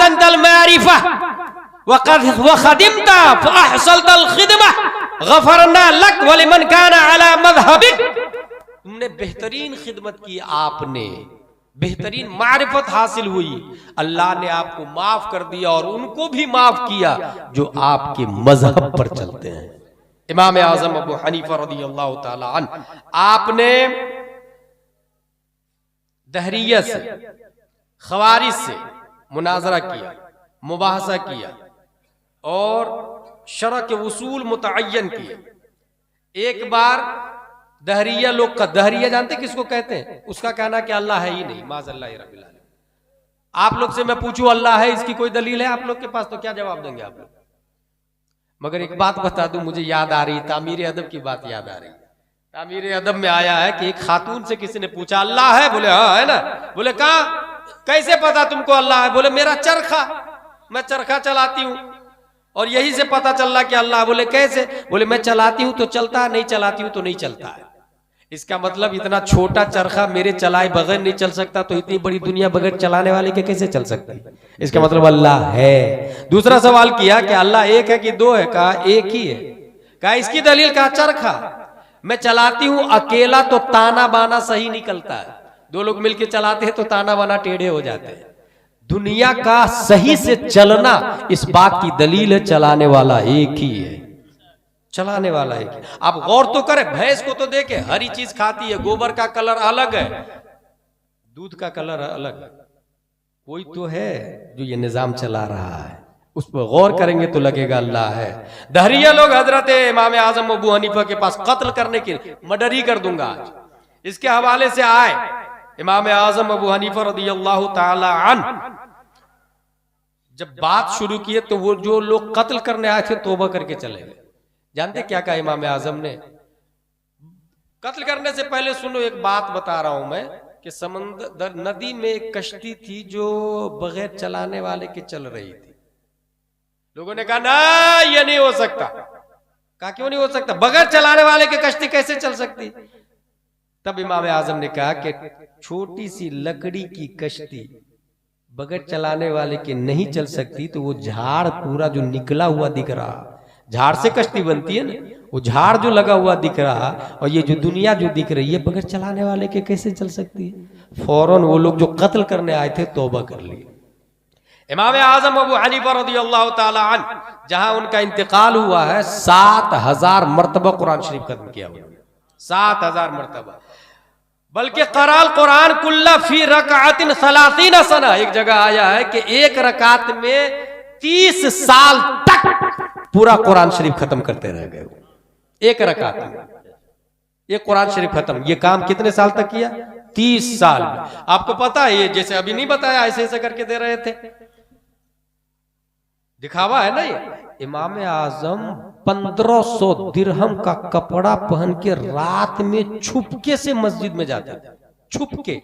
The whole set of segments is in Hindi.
अहसनतल मारिफा व खदिमता फअहसनतल खिदमा गफरना लक व लिमन काना अला मज़हबिक। तुमने बेहतरीन खिदमत की, आपने बेहतरीन मारिफत हासिल हुई, अल्लाह ने आपको माफ कर दिया और उनको भी माफ किया जो आपके मजहब पर चलते हैं। इमाम आजम अबू हनीफा रज़ियल्लाहु ताला अन्हु, आपने दहरिया से खवारिज से मुनाजरा किया, मुबाहसा किया और शरअ के उसूल मुतअय्यन किए। एक बार दहरिया लोग का, दहरिया जानते किसको कहते हैं? उसका कहना कि अल्लाह है ही नहीं, माज़अल्लाह रब्बिल आलमीन। आप लोग से मैं पूछूं अल्लाह है, इसकी कोई दलील है आप लोग के पास? तो क्या जवाब देंगे आप लोग? मगर एक बात बता दूं, मुझे याद आ रही, तामीर अदब की बात याद आ रही। तामीर अदब में आया है कि एक खातून से किसी ने पूछा अल्लाह है? बोले हाँ है ना। बोले कहाँ, कैसे पता तुमको अल्लाह है? बोले मेरा चरखा, मैं चरखा चलाती हूँ और यही से पता चल रहा कि अल्लाह। बोले कैसे? बोले मैं चलाती हूँ तो चलता है, नहीं चलाती हूँ तो नहीं चलता है। इसका मतलब इतना छोटा चरखा मेरे चलाए बगैर नहीं चल सकता, तो इतनी बड़ी दुनिया बगैर चलाने वाले के कैसे चल सकती? इसका मतलब अल्लाह है। दूसरा सवाल किया कि अल्लाह एक है कि दो है? कहा एक ही है। कहा इसकी दलील? कहा चरखा मैं चलाती हूं अकेला तो ताना बाना सही निकलता है, दो लोग मिलकर चलाते हैं तो ताना बाना टेढ़े हो जाते हैं। दुनिया का सही से चलना इस बात की दलील है, चलाने वाला एक ही है, चलाने वाला एक ही। आप गौर तो करें, भैंस को तो देखे हरी चीज खाती है, गोबर का कलर अलग है, दूध का कलर अलग है। कोई तो है जो ये निजाम चला रहा है, उस पर गौर करेंगे तो लगेगा अल्लाह है। दहरिया लोग हजरत इमाम आजम अबू हनीफा के पास कत्ल करने के, मर्डर ही कर दूंगा आज, इसके हवाले से आए। इमाम आजम अबू हनीफा रज़ियल्लाहु ताला अन्हु जब बात शुरू किए तो वो जो लोग कत्ल करने आए थे तौबा करके चले गए। जानते क्या कहा इमाम आजम ने? कत्ल करने से पहले सुनो, एक बात बता रहा हूं मैं कि समंदर नदी में एक कश्ती थी जो बगैर चलाने वाले के चल रही थी। लोगों ने कहा ना ये नहीं हो सकता। कहा क्यों नहीं हो सकता? बगैर चलाने वाले की कश्ती कैसे चल सकती? तब इमाम आजम ने कहा कि छोटी सी लकड़ी की कश्ती बगैर चलाने वाले के नहीं चल सकती, तो वो झाड़ पूरा जो निकला हुआ दिख रहा, झाड़ से कश्ती बनती है ना, वो झाड़ जो लगा हुआ दिख रहा और ये जो दुनिया जो दिख रही है बगैर चलाने वाले के कैसे चल सकती है? फौरन वो लोग जो कत्ल करने आए थे तौबा कर लिए। इमाम आजम अबू हनीफा रज़ियल्लाहु ताला अन्हु जहां उनका इंतकाल हुआ है, 7000 मरतबा कुरान शरीफ खत्म किया उन्होंने, 7000 मरतबा। बल्कि क़राल कुरान कुल्ला फी रकातिन 30 सना, एक जगह आया है कि एक रकात में 30 साल तक पूरा कुरान शरीफ खत्म करते रह गए। एक रकात में ये कुरान शरीफ खत्म। ये काम कितने साल तक किया? 30 साल में। आपको पता है, ये जैसे अभी नहीं बताया, ऐसे ऐसे करके दे रहे थे, दिखावा है ना ये। इमाम आजम 1500 दिरहम का कपड़ा पहन के रात में छुपके से मस्जिद में जाते थे, छुपके।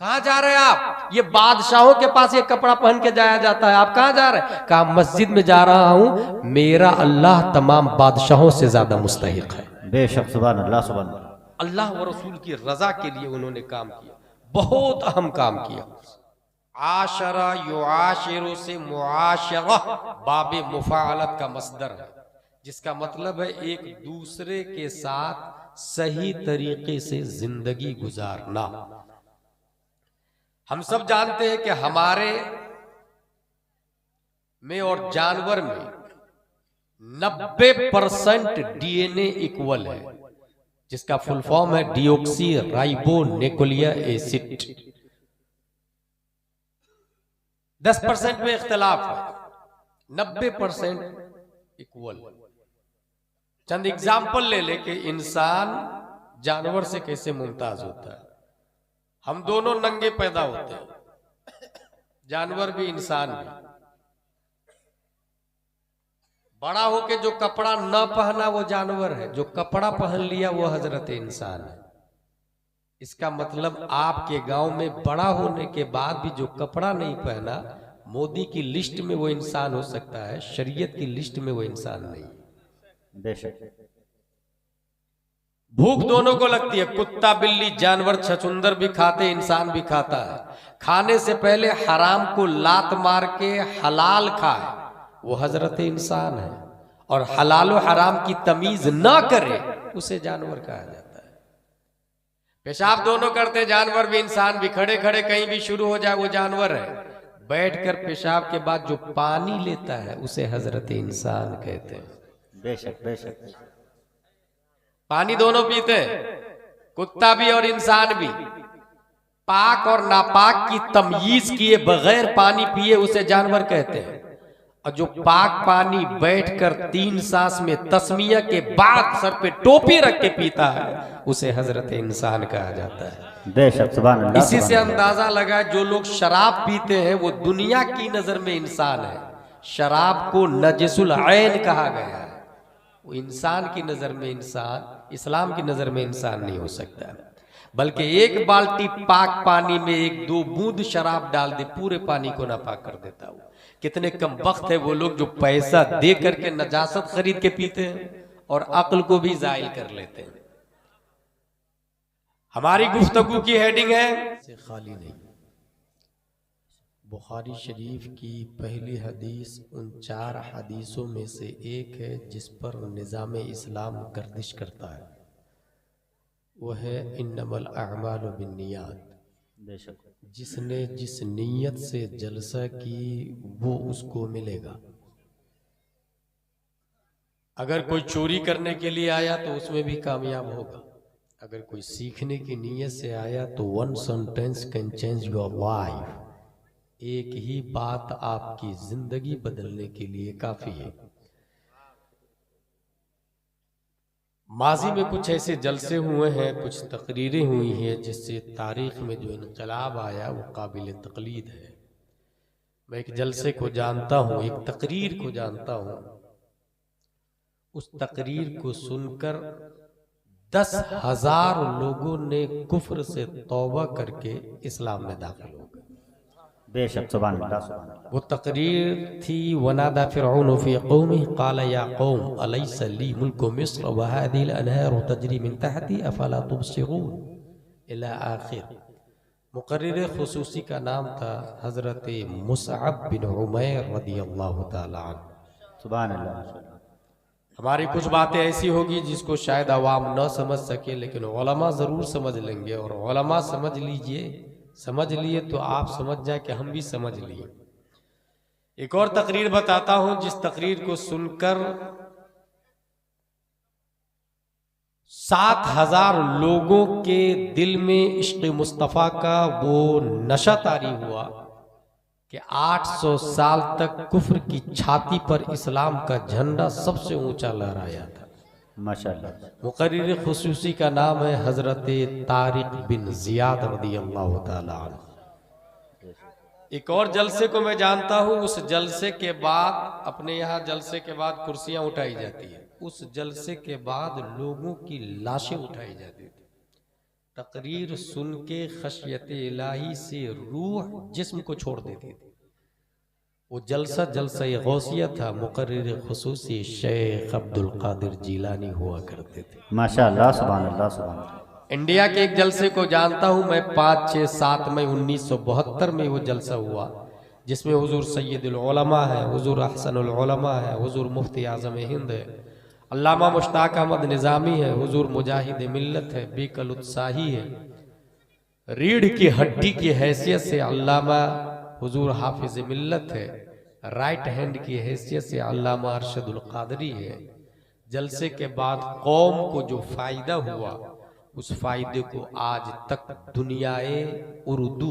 कहां जा रहे हैं आप? ये बादशाहों के पास ये कपड़ा पहन के जाया जाता है, आप कहां जा रहे हैं? कहा मस्जिद में जा रहा हूं, मेरा अल्लाह तमाम बादशाहों से ज्यादा मुस्तहिक है। बेशक, सुभान अल्लाह, सुभान अल्लाह। अल्लाह व रसूल की रजा के लिए उन्होंने काम किया, बहुत अहम काम किया। आशरा युआशिरु से मुआशरा बाबे मुफाअलत का मसदर है, जिसका मतलब है एक दूसरे के साथ सही तरीके से जिंदगी गुजारना। हम सब जानते हैं कि हमारे में और जानवर में 90% डीएनए इक्वल है, जिसका फुल फॉर्म है डिऑक्सी राइबो न्यूक्लिक एसिड। 10% में इख्तलाफ है, 90% इक्वल। चंद एग्जाम्पल ले ले कि इंसान जानवर से कैसे मुमताज होता है। हम दोनों नंगे पैदा होते हैं, जानवर भी इंसान भी। बड़ा होके जो कपड़ा न पहना वो जानवर है, जो कपड़ा पहन लिया वो हजरत इंसान है। इसका मतलब आपके गांव में बड़ा होने के बाद भी जो कपड़ा नहीं पहना, मोदी की लिस्ट में वो इंसान हो सकता है, शरीयत की लिस्ट में वो इंसान नहीं। बेशक। भूख दोनों को लगती है, कुत्ता बिल्ली जानवर छछुंदर भी खाते, इंसान भी खाता है। खाने से पहले हराम को लात मार के हलाल खाए वो हजरत इंसान है, और हलाल और हराम की तमीज ना करे उसे जानवर कहा जाता है। पेशाब दोनों करते, जानवर भी इंसान भी, खड़े खड़े कहीं भी शुरू हो जाए वो जानवर है। बैठकर पेशाब के बाद जो पानी लेता है उसे हजरत इंसान कहते हैं। बेशक बेशक। पानी दोनों पीते हैं, कुत्ता भी और इंसान भी। पाक और नापाक की तमयीज किए बगैर पानी पिए उसे जानवर कहते हैं, और जो पाक पानी बैठकर 3 सांस में तस्मिया के बाद सर पे टोपी रख के पीता है उसे हजरत इंसान कहा जाता है। बेशक सुभान अल्लाह। इसी से अंदाजा लगा जो लोग शराब पीते हैं वो दुनिया की नजर में इंसान है। शराब को नजसुल ऐन कहा गया है, वो इंसान की नजर में इंसान, इस्लाम की नजर में इंसान नहीं हो सकता। बल्कि एक बाल्टी पाक पानी में 1-2 बूंद शराब डाल दे पूरे पानी को नापाक कर देता हूं। कितने कम वक्त है वो लोग जो पैसा दे करके नजासत खरीद के पीते हैं और अक्ल को भी जायल कर लेते हैं। हमारी गुफ्तगू की हेडिंग है से खाली नहीं। बुखारी शरीफ की पहली हदीस उन 4 हदीसों में से एक है जिस पर निज़ाम इस्लाम गर्दिश करता है, वो है इन्नमल अअमालु बिन्नियात। बेशक। जिसने जिस नीयत से जलसा की वो उसको मिलेगा। अगर कोई चोरी करने के लिए आया तो उसमें भी कामयाब होगा। अगर कोई सीखने की नीयत से आया तो 1 sentence can change your life. एक ही बात आपकी जिंदगी बदलने के लिए काफी है। माजी में कुछ ऐसे जलसे हुए हैं, कुछ तकरीरें हुई हैं जिससे तारीख में जो इनकलाब आया वो काबिल तकलीद है। मैं एक जलसे को जानता हूँ, एक तकरीर को जानता हूँ। उस तकरीर को सुनकर 10,000 लोगों ने कुफ्र से तौबा करके इस्लाम में दाखिल हो गए। बेशक सुभान अल्लाह सुभान अल्लाह। वो तकरीर थी वनादा फिरऔन फी कौमिही क़ाल या कौम अलैसा ली मुल्कु मिस्र व हाज़िहिल अनहारु तजरी मिन तहती अफला तुबसिरून इला आखिर। मुक़र्रिर खुसूसी का नाम था हजरत मुसअब बिन उमैर रदियल्लाहु ताला अन्हु। सुभान अल्लाह। हमारी कुछ बातें ऐसी होगी जिसको शायद अवाम न समझ सके, लेकिन उलमा जरूर समझ लेंगे। और उलमा समझ लीजिए, समझ लिए तो आप समझ जाए कि हम भी समझ लिए। एक और तकरीर बताता हूं जिस तकरीर को सुनकर 7,000 लोगों के दिल में इश्क़ मुस्तफ़ा का वो नशा तारी हुआ कि 800 साल तक कुफ्र की छाती पर इस्लाम का झंडा सबसे ऊंचा लहराया था। माशाअल्लाह। मुक़र्रिर खुसूसी का नाम है हजरत तारिक बिन जियाद रदियल्लाहु ताला अन्हु। एक और जलसे को मैं जानता हूँ। उस जलसे के बाद, अपने यहाँ जलसे के बाद कुर्सियां उठाई जाती है, उस जलसे के बाद लोगों की लाशें उठाई जाती थी। तकरीर सुन के खशियत इलाही से रूह जिस्म को छोड़ देती थी। वो जलसा जलसा गौसिया था। मुक़र्रिर खुसूसी शेख अब्दुल कादिर जीलानी हुआ करते थे। माशाअल्लाह सुभान अल्लाह सुभान अल्लाह। इंडिया के एक जलसे को जानता हूँ मैं। 5, 6, 7 मई 1972 में वो जलसा हुआ जिसमें हुजूर सैयदुल उलमा है, हुजूर अहसनुल उलमा है, हुजूर मुफ्ती आज़म हिंद है, अल्लामा मुश्ताक अहमद निज़ामी है, हुजूर मुजाहिद मिल्लत है, बेकल उत्साही है, रीढ़ की हड्डी की हैसियत से अल्लामा हुजूर हाफिज मिल्लत है, राइट हैंड की हैसियत से अल्लामा अरशदुल क़ादरी है। जलसे के बाद कौम को जो फायदा हुआ उस फायदे को आज तक दुनियाए उर्दू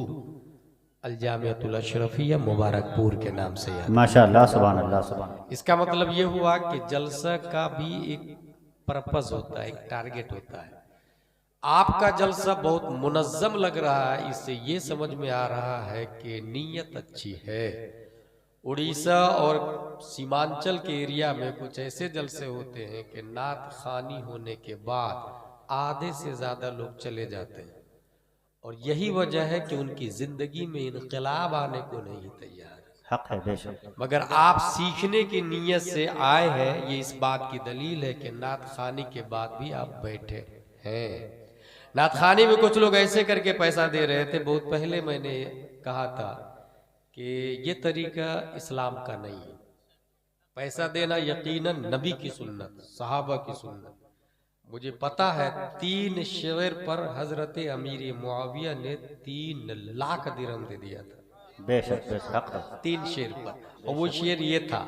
अल-जामिअतुल अशरफिया मुबारकपुर के नाम से याद। माशाअल्लाह सुभान अल्लाह सुभान। इसका मतलब ये हुआ कि जलसा का भी एक पर्पस होता है, एक टारगेट होता है। आपका जलसा बहुत मुनज़्ज़म लग रहा है, इससे ये समझ में आ रहा है कि नीयत अच्छी है। उड़ीसा और सीमांचल के एरिया में कुछ ऐसे जलसे होते हैं कि नात खानी होने के बाद आधे से ज़्यादा लोग चले जाते हैं, और यही वजह है कि उनकी जिंदगी में इनकलाब आने को नहीं तैयार। हक है बेशक। मगर आप सीखने की नीयत से आए हैं, ये इस बात की दलील है कि नात खानी के बाद भी आप बैठे। हैं। नाथखानी में कुछ लोग ऐसे करके पैसा दे रहे थे। बहुत पहले मैंने कहा था कि ये तरीका इस्लाम का नहीं है। पैसा देना यकीनन नबी की सुन्नत, सहाबा की सुन्नत। मुझे पता है 3 शेर पर हजरत अमीर मुआविया ने 3 लाख दिरहम दे दिया था। बेशक बेशक 3 शेर पर। और वो शेर ये था,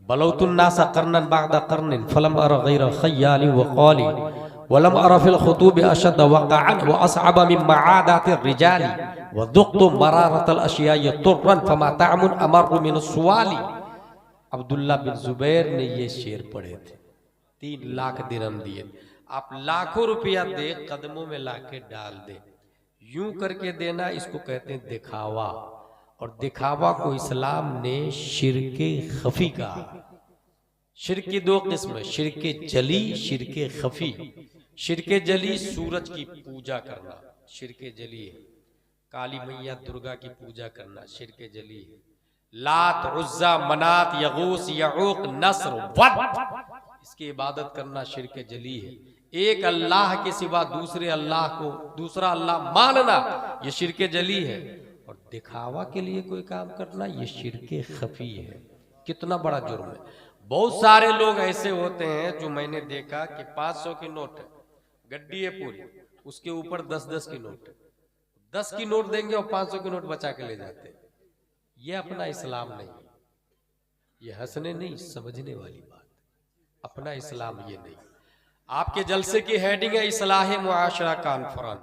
बलौतुन्नासा कर्नन बादा कर्नन फलम अर गैर खय्याली व क़ाली वलम अर फिल खुतूब अशद वक़अन व असअब मिन मआदात रिजाली व दुक़्तु मरारतल अशिया तुर्रन फमा तअमुन अमर मिन सुवाली। अब्दुल्ला बिन जुबैर ने ये शेर पढ़े थे, 3 लाख दिरहम दिए। आप लाखों रुपया दे, कदमों में लाके डाल दे, यूं करके देना, इसको कहते हैं दिखावा। और दिखावा को इस्लाम ने शिरके खफी कहा। शिरक की 2 किस्म, शिरके जली, शिरके खफी। शिरके जली सूरज की पूजा करना, शिरके जली है। काली मैया दुर्गा की पूजा करना शिरके जली है। लात, उज्जा, मनात, यगूस, यऊक, नस्र, वद, इसकी इबादत करना शिरके जली है। एक अल्लाह के सिवा दूसरे अल्लाह को दूसरा अल्लाह मानना, ये शिरके जली है। और दिखावा के लिए कोई काम करना, ये शिरके खफी है। कितना बड़ा जुर्म है। बहुत सारे लोग ऐसे होते हैं जो मैंने देखा कि 500 की नोट है, गड्डी है पूरी, उसके ऊपर 10-10 की नोट है। 10 की नोट देंगे और 500 की नोट बचा के ले जाते हैं। ये अपना इस्लाम नहीं, ये हंसने नहीं, समझने वाली बात। अपना इस्लाम ये नहीं। आपके जलसे की हेडिंग है इस्लाह मुआशरा कॉन्फ्रेंस।